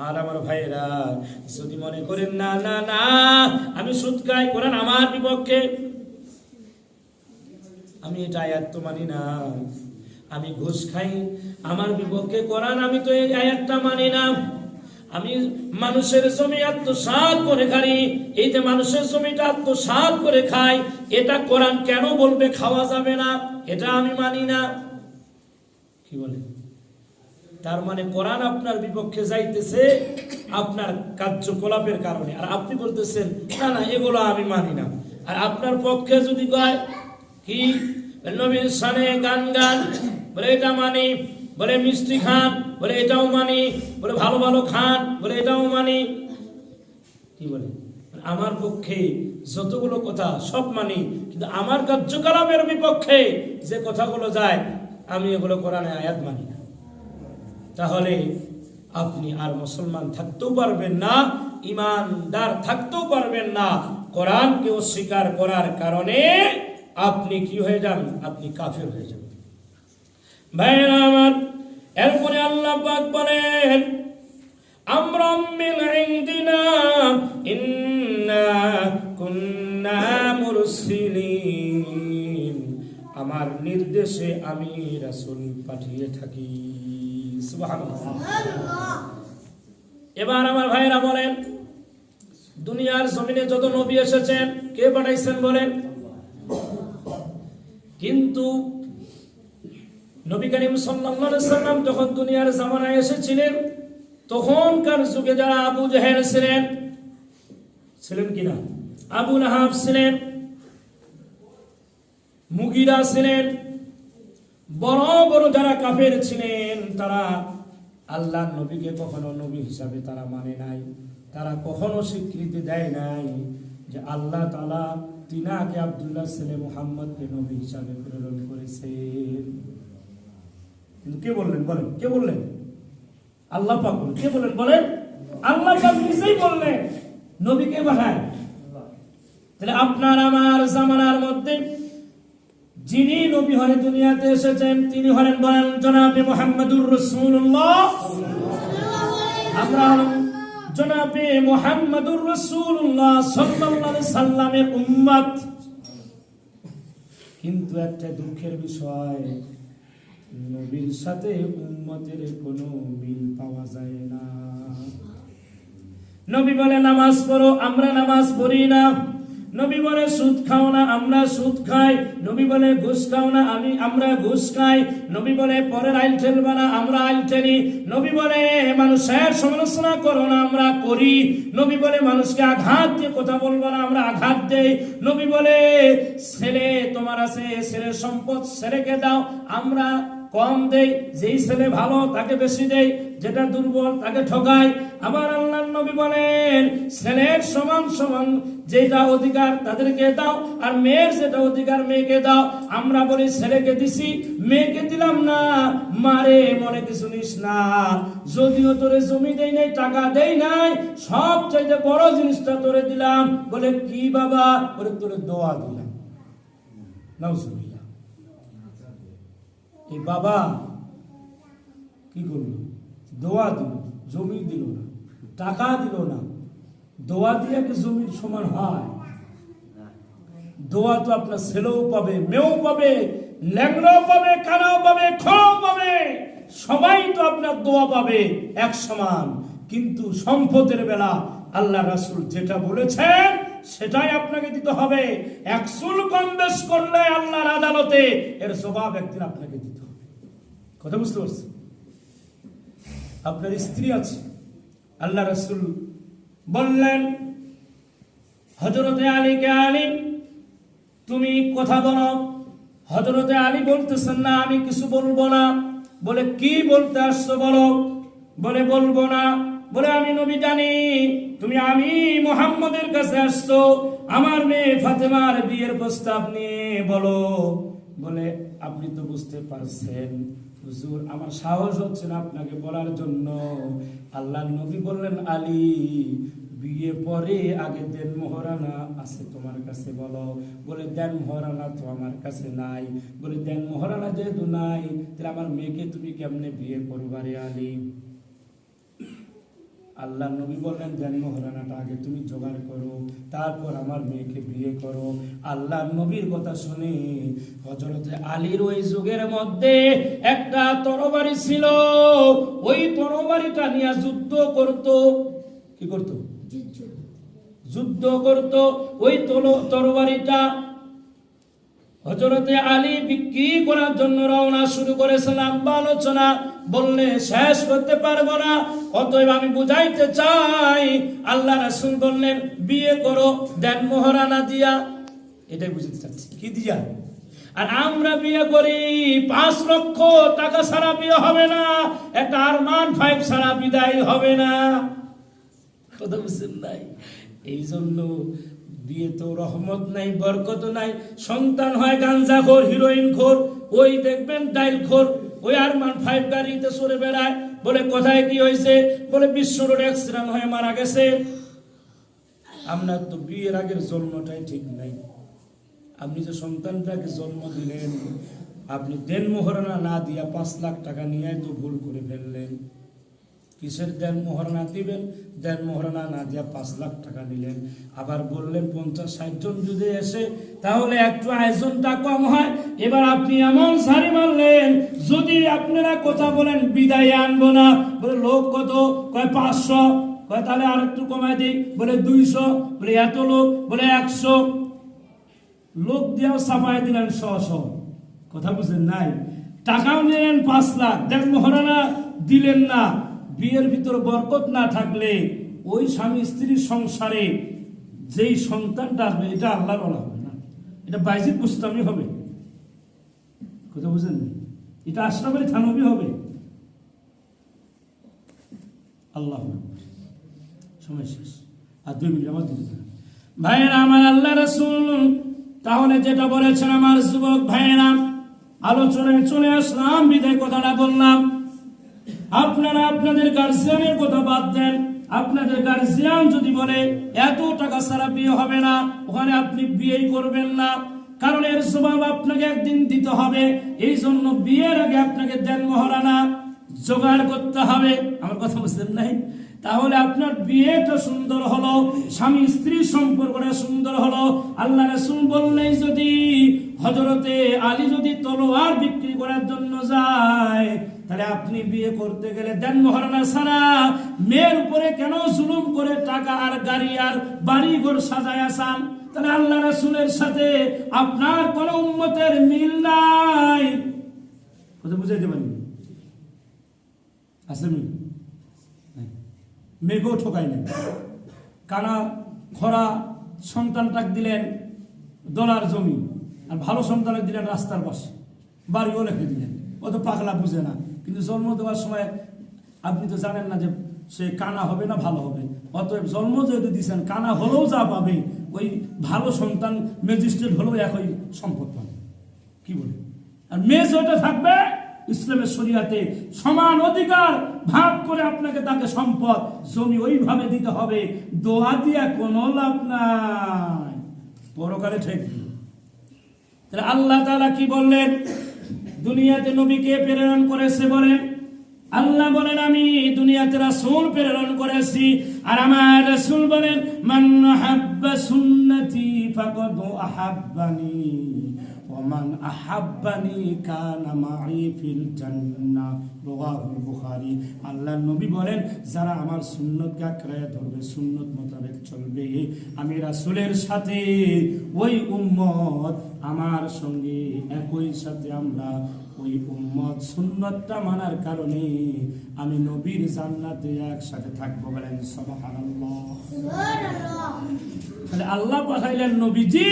আর আমার ভাইরা যদি মনে করেন না না না আমি সুদ খাই, কোরআন আমার বিপক্ষে, আমি এটা আয়াত তো মানি না, আমি ঘুষ খাই আমার বিপক্ষে কোরআন, আমি তো এই আয়াতটা মানি না, আমি মানুষের জমি আত্মসাৎ করে খাই, এই যে মানুষের জমিটা আত্মসাৎ করে খাই, এটা কোরআন কেন বলবে খাওয়া যাবে না, এটা আমি মানি না। কি বলে? তার মানে কোরআন আপনার বিপক্ষে যাইতেছে আপনার কার্যকলাপের কারণে, আর আপনি বলতেছেন না না এগুলো আমি মানি না। আর আপনার পক্ষে যদি কয় কি নবীর শানে গান গান, বলে এটা মানি, বলে মিষ্টি খান, বলে এটাও মানি, বলে ভালো ভালো খান, বলে এটাও মানি। কি বলে? আমার পক্ষে যতগুলো কথা সব মানি, কিন্তু আমার কার্যকলাপের বিপক্ষে যে কথাগুলো যায় আমি এগুলো কোরআনে আয়াত মানি না। তাহলে আপনি আর মুসলমান থাকতেও পারবেন না, ইমানদার থাকতেও পারবেন না। কোরআনকে অস্বীকার করার কারণে আপনি কি হয়ে যান? আপনি কাফের হয়ে যাবেন। ভাইরা আমার, এরপরে আল্লাহ পাক বলেন আমরাম মিন ইনদিনা ইন্না কুন্না মুরসিলিন, আমার নির্দেশে আমি রাসূল পাঠিয়ে থাকি। সুবহানাল্লাহ। এবার আমার ভাইরা বলেন দুনিয়ার জমিনে যত নবী এসেছেন কে পাঠাইছেন বলেন? কিন্তু নবী করিম সাল্লাল্লাহু আলাইহি সাল্লাম যখন দুনিয়ার জামানায় এসেছিলেন তখনকার যুগে যারা আবু জাহেল ছিলেন কিনা, আবু লাহাব ছিলেন, মুগিরা ছিলেন, বড় বড় যারা কাফের ছিলেন তারা আল্লাহর নবীকে কখনো নবী হিসাবে তারা মানে নাই, তারা কখনো স্বীকৃতি দেয় নাই যে আল্লাহ তাআলা তিনাকে আব্দুল্লাহ ছেলে মুহাম্মদকে নবী হিসাবে প্রেরণ করেছেন। কিন্তু কে বললেন বলেন? কে বললেন? আল্লাহ পাক বলেন। কে বলেন বলেন? আল্লাহ পাক নিজেই বললেন নবীকে পাঠায়। তাহলে আপনার আমার জামানার মধ্যে যিনি নবী হয়ে দুনিয়াতে এসেছেন তিনি হলেন বলেন জনাবে মুহাম্মদুর রাসূলুল্লাহ। আমরা জনাবে মুহাম্মদুর রাসূলুল্লাহ সাল্লাল্লাহু আলাইহি সাল্লামের উম্মত। কিন্তু একটা দুঃখের বিষয়, নবীর সাথে উম্মতের কোনো মিল পাওয়া যায় না। নবী বলে নামাজ পড়ো, আমরা নামাজ পড়ি না। নবী বলে সুদ খাও না, আমরা সুদ খাই। নবী বলে ঘুষ খাও না, আমরা ঘুষ খাই। নবী বলে পরের আইল ঠেলবা না, আমরা আইল ঠেলি। নবী বলে মানুষের সমালোচনা করো না, আমরা করি। নবী বলে মানুষকে আঘাত দিয়ে কথা বলবো না, আমরা আঘাত দেই। নবী বলে ছেলে তোমার আছে, ছেলের সম্পদ ছেলেকে দাও, আমরা কম দেই। যেই ছেলে ভালো তাকে বেশি দেই, যেটা দুর্বল তাকে ঠকাই। আবার আল্লাহর নবী বলেন ছেলের সমান সমান যেটা অধিকার তাদেরকে দাও, আর মেয়ের যেটা অধিকার মেয়েকে দাও। আমরা বলি ছেলেকে দিছি, মেয়েকে দিলাম না। মারে মনে কিছু নিস না, যদিও তোরে জমি দেই নাই, টাকা দেই নাই, সব চাইতে বড় জিনিসটা তোরে দিলাম। বলে কি বাবা? বলে তোরে দোয়া দিলাম। নাউজুবিল্লাহ। এই বাবা কি করলো? দোয়া দিল, জমি দিল না, টাকা দিল না। দোয়া দিয়ে কি জমির সমান হয়? দোয়া তো আপনার ছেলেও পাবে, মেয়েও পাবে, ল্যাংড়াও পাবে, কানাও পাবে, খড়াও পাবে, সবাই তো আপনার দোয়া পাবে এক সমান। কিন্তু সম্পদের বেলা আল্লাহ রাসূল যেটা বলেছেন সেটাই আপনাকে দিতে হবে। এক চুল কম বেশ করলে আল্লাহর আদালতে এর জবাব একদিন আপনাকে দিতে হবে। কথা বুঝতে পারছেন? আপনার স্ত্রী আছে, আল্লাহ রাসূল বললেন হযরতে আলীকে, আলী তুমি কথা বলো। হযরতে আলী বলতেছেন না আমি কিছু বলবো না। বলে কি বলতে আসছো বলো। বলে বলবো না। বলে আমি নবী জানি তুমি আমি মুহাম্মদের কাছে আসছো আমার মেয়ে ফাতেমার বিয়ের প্রস্তাব নিয়ে, বলো। বলে আপনি তো বুঝতে পারছেন হুজুর আমার সাহস হচ্ছে না আপনাকে বলার জন্য। আল্লাহর নবী বললেন আলী বিয়ে পরে আগে দেন মোহরানা আছে তোমার কাছে বলো। বলে দেন মোহরানা তো আমার কাছে নাই। বলে দেন মোহরানা যেহেতু নাই তাহলে আমার মেয়েকে তুমি কেমনে বিয়ে করবা রে আলী? আল্লাহ নবী বললেন দেন মোহরানাটা আগে তুমি জোগাড় করো, তারপর আমার মেয়েকে বিয়ে করো। আল্লাহ নবীর কথা শুনে হযরতে আলীর ওই যুগের মধ্যে একটা তরবারি ছিল, ওই তরবারিটা নিয়ে যুদ্ধ করত। কি করত? যুদ্ধ করত। ওই তরবারিটা হযরতে আলী বিক্রি করার জন্য রওনা শুরু করেছিলাম। আলোচনা বললে শেষ করতে পারবো না, অতএব আমি বুঝাইতে চাই আল্লাহ রাসূল বললেন বিয়ে করো দেন মোহরানা দিয়া। এটাই বুঝতে চাচ্ছি, কি দিয়া? আর আমরা বিয়ে করি 5 লক্ষ টাকা ছাড়া বিয়ে হবে না, একটা আরমান 5 ছাড়া বিদায় হবে না। কথা বুঝছেন নাই? এই জন্য বিয়ে তো রহমত নাই, বরকত নাই। সন্তান হয় গাঞ্জাখোর, হিরোইনখোর, ওই দেখবেন ডাইলখোর, ওই আরমান 5 গাড়িতে চড়ে বেড়ায়। বলে কোথায় কি হয়েছে? বলে বিশ্ব রোড অ্যাক্সিডেন্ট হয়ে মারা গেছে। আপনার তো বিয়ের আগের জন্মটাই ঠিক নাই। আপনি যে সন্তানটাকে জন্ম দিলেন, আপনি দেন মোহরানা না দিয়া 5 লাখ টাকা নিয়ে তো ভুল করে ফেললেন। কিসের দেন মোহরানা দিবেন? দেন মোহরানা না দিয়া 5 লাখ টাকা নিলেন। আবার বললেন 50-60 জন যদি এসে তাহলে একটু আয়োজনটা কম হয়। এবার আপনি এমন সারি মারলেন, যদি আপনারা কথা বলেন বিদায় আনবো না, বলে লোক কত? কয় 500। কয় তাহলে আর একটু কমায় দিই, বলে 200। বলে এত লোক, বলে 100। লোক দিয়েও ছাপাই দিলেন 100। কথা বুঝেন নাই? টাকাও নিলেন 5 লাখ, দেন মোহরানা দিলেন না। বিয়ের ভিতর বরকত না থাকলে ওই স্বামী স্ত্রীর সংসারে যেই সন্তানটা আসবে এটা আল্লাহর বলা হবে না, এটা বাইজিদ বুস্তামি হবে। কথা বুঝেন? এটা আশরাফ আলী থানভী হবে। আল্লাহ সময় শেষ, আর 2 মিনিট আমার দিতে ভাইয়েরা আমার। আল্লাহ রাসূল তাহলে যেটা বলেছেন আমার যুবক ভাইয়েরা, আলোচনায় চলে আসলাম, বিদায় কথাটা বললাম। আপনারা আপনাদের গার্জিয়ানের কথা বাদ দেন। আপনাদের গার্জিয়ান যদি বলে এত টাকা ছাড়া বিয়ে হবে না, ওখানে আপনি বিয়েই করবেন না, কারণ এর জবাব আপনাকে একদিন দিতে হবে। এই জন্য বিয়ের আগে আপনাকে দেন মোহরানা জোগাড় করতে হবে। আমার কথা বুঝলেন নাই? তাহলে আপনার বিয়েটা সুন্দর হলো, স্বামী স্ত্রীর সম্পর্কটা সুন্দর হলো। আল্লাহ রাসূল বললেন যদি হযরতে আলী যদি তলোয়ার বিক্রি করার জন্য যায়, তাহলে আপনি বিয়ে করতে গেলে দেন মোহরানা ছাড়া মেয়ের উপরে কেন জুলুম করে টাকা আর গাড়ি আর বাড়ি ঘর সাজায় আসান? তাহলে আল্লাহ রাসূলের সাথে আপনার কোন উম্মতের মিল নাই। কথা বুঝাইতে পারি? আছে মিল? মেঘও ঠকাইলেন, কানা খরা সন্তানটাক দিলেন ডলার জমি, আর ভালো সন্তানকে দিলেন রাস্তার পাশে, বাড়িও লেখে দিলেন। অত পাগলা বুঝে না, কিন্তু জন্ম দেওয়ার সময় আপনি তো জানেন না যে সে কানা হবে না ভালো হবে। অতএব জন্ম যেহেতু দিচ্ছেন, কানা হলেও যা পাবে, ওই ভালো সন্তান ম্যাজিস্ট্রেট হলেও একই সম্পদ পাবে। কি বলে? আর মেয়ে যেটা থাকবে ইসলামের শরীয়তে সমান অধিকার ভাগ করে আপনাকে তাকে সম্পদ জমি ওইভাবে দিতে হবে। দোয়া দিয়া কোনো লাভ নাই, পরকালে ঠিক। তাহলে আল্লাহ তাআলা কি বললেন? দুনিয়াতে নবীকে প্রেরণ করেছে বলেন। আল্লাহ বলেন আমি দুনিয়াতে রাসূল প্রেরণ করেছি, আর আমার রাসূল বলেন মান আহাব্বা সুন্নতি ফাকাদ আহাব্বানি ওয়া মান আহাব্বানি কানা মাই ফিল জান্নাহ, রাওয়াহুল বুখারী। আল্লাহর নবী বলেন যারা আমার সুন্নতকে আঁকড়ে ধরবে, সুন্নত মোতাবেক চলবে, আমি রাসূলের সাথে ওই উম্মত আমার সঙ্গে একই সাথে আমরা ওই উম্মত সুন্নতটা মানার কারণে আমি নবীর জান্নাতে একসাথে থাকবো। বলেন সুবহানাল্লাহ। তাহলে আল্লাহ পাঠাইলেন নবীজি,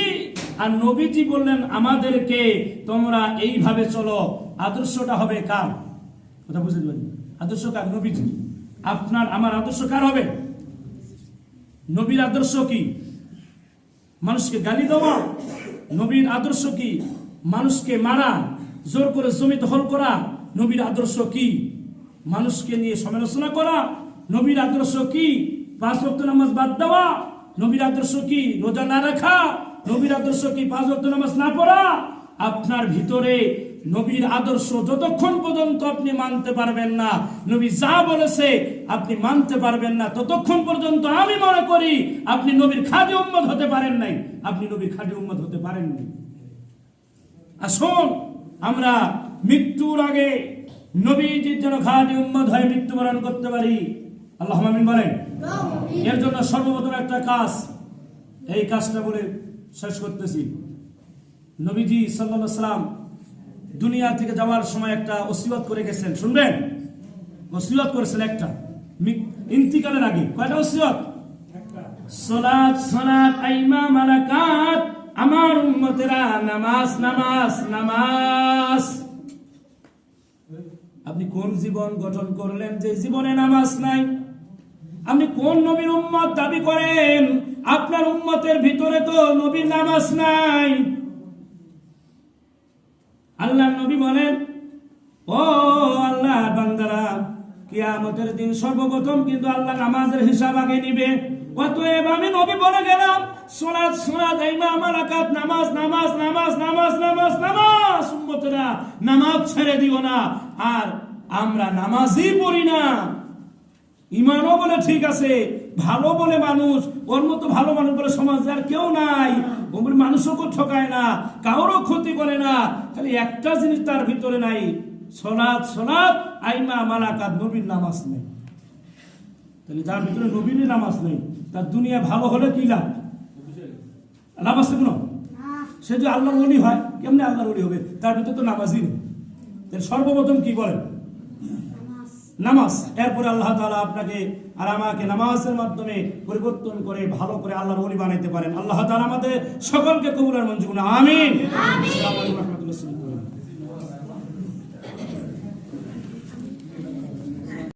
আর নবীজি বললেন আমাদেরকে তোমরা এইভাবে চলো। আদর্শটা হবে কার? কথা বুঝতে পারেন? আদর্শ কার? নবীজি। আপনার আমার আদর্শ কার হবে? নবীর আদর্শ কি? মানুষকে গালি দেওয়া? নবীর আদর্শ কি? মানুষকে মারা, জোর করে জমি দখল করা? নবীর আদর্শ কি? মানুষকে নিয়ে সমালোচনা করা? নবীর আদর্শ কি? 5 ওয়াক্ত নামাজ বাদ দেওয়া? নবীর আদর্শ কি? রোজা না রাখা? নবীর আদর্শ কি? 5 ওয়াক্ত নামাজ না পড়া? আপনার ভিতরে নবীর আদর্শ যতক্ষণ পর্যন্ত আপনি মানতে পারবেন না, নবী যা বলেছে আপনি মানতে পারবেন না, ততক্ষণ পর্যন্ত আমি মনে করি আপনি নবীর খাঁটি উম্মত হতে পারেন নাই, আপনি নবীর খাঁটি উম্মত হতে পারেননি। আসুন আমরা মৃত্যুর আগে নবীজির যেন খাঁটি উম্মত হয়ে মৃত্যুবরণ করতে পারি, আল্লাহুম্মা আমিন বলেন। এর জন্য সর্বপ্রথম একটা কাজ, এই কাজটা বলে শেষ করতেছি। নবীজি সাল্লাল্লাহু আলাইহি সাল্লাম দুনিয়া থেকে যাওয়ার সময় একটা ওসিয়ত করে গেছেন, শুনবেন? ওসিয়ত করেছেন একটা ইন্তিকালের আগে। কয়টা ওসিয়ত? সালাত সালাত আইমা মালাকাত, আমার উম্মতেরা নামাজ নামাজ নামাজ। আপনি কোন জীবন গঠন করলেন যে জীবনে নামাজ নাই? আপনি কোন নবীর উম্মত দাবি করেন? আপনার উম্মতের ভিতরে তো নবীর নামাজ নাই। আল্লাহ নবী বলেন, ও আল্লাহ বান্দারা, কিয়ামতের দিন সর্বপ্রথম কিন্তু আল্লাহ নামাজের হিসাব আগে নিবে। অতএব আমি নবী বলে গেলাম, সালাত সালাত আইমা মালাকাত, নামাজ নামাজ নামাজ নামাজ নামাজ নামাজ। উম্মতেরা নামাজ ছেড়ে দিও না। আর আমরা নামাজই পড়ি না, ইমানও বলে ঠিক আছে, ভালো বলে মানুষ, ওর মতো ভালো মানুষ বলে সমাজে আর কেউ নাই। ওর মানুষও ঠকায় না, কারোরও ক্ষতি করে না, খালি একটা জিনিস তার ভিতরে নাই, সালাত সালাত আইমা মালাকাত, নবীর নামাজ নেই। তাহলে যার ভিতরে নবীর নামাজ নেই, তার দুনিয়া ভালো হলে কি লাভ? লাভ আছে কোনো? সে যে আল্লাহর ওলি হয়, কেমনে আল্লাহর ওলি হবে? তার ভিতরে তো নামাজই নেই। তাহলে সর্বপ্রথম কি বলেন? নামাজ। এরপরে আল্লাহ তাআলা আপনাকে আর আমাকে নামাজের মাধ্যমে পরিবর্তন করে ভালো করে আল্লাহর ওলি বানাইতে পারেন। আল্লাহ তাআলা আমাদের সকলকে কবুল আর মঞ্জুর করুন, আমিন।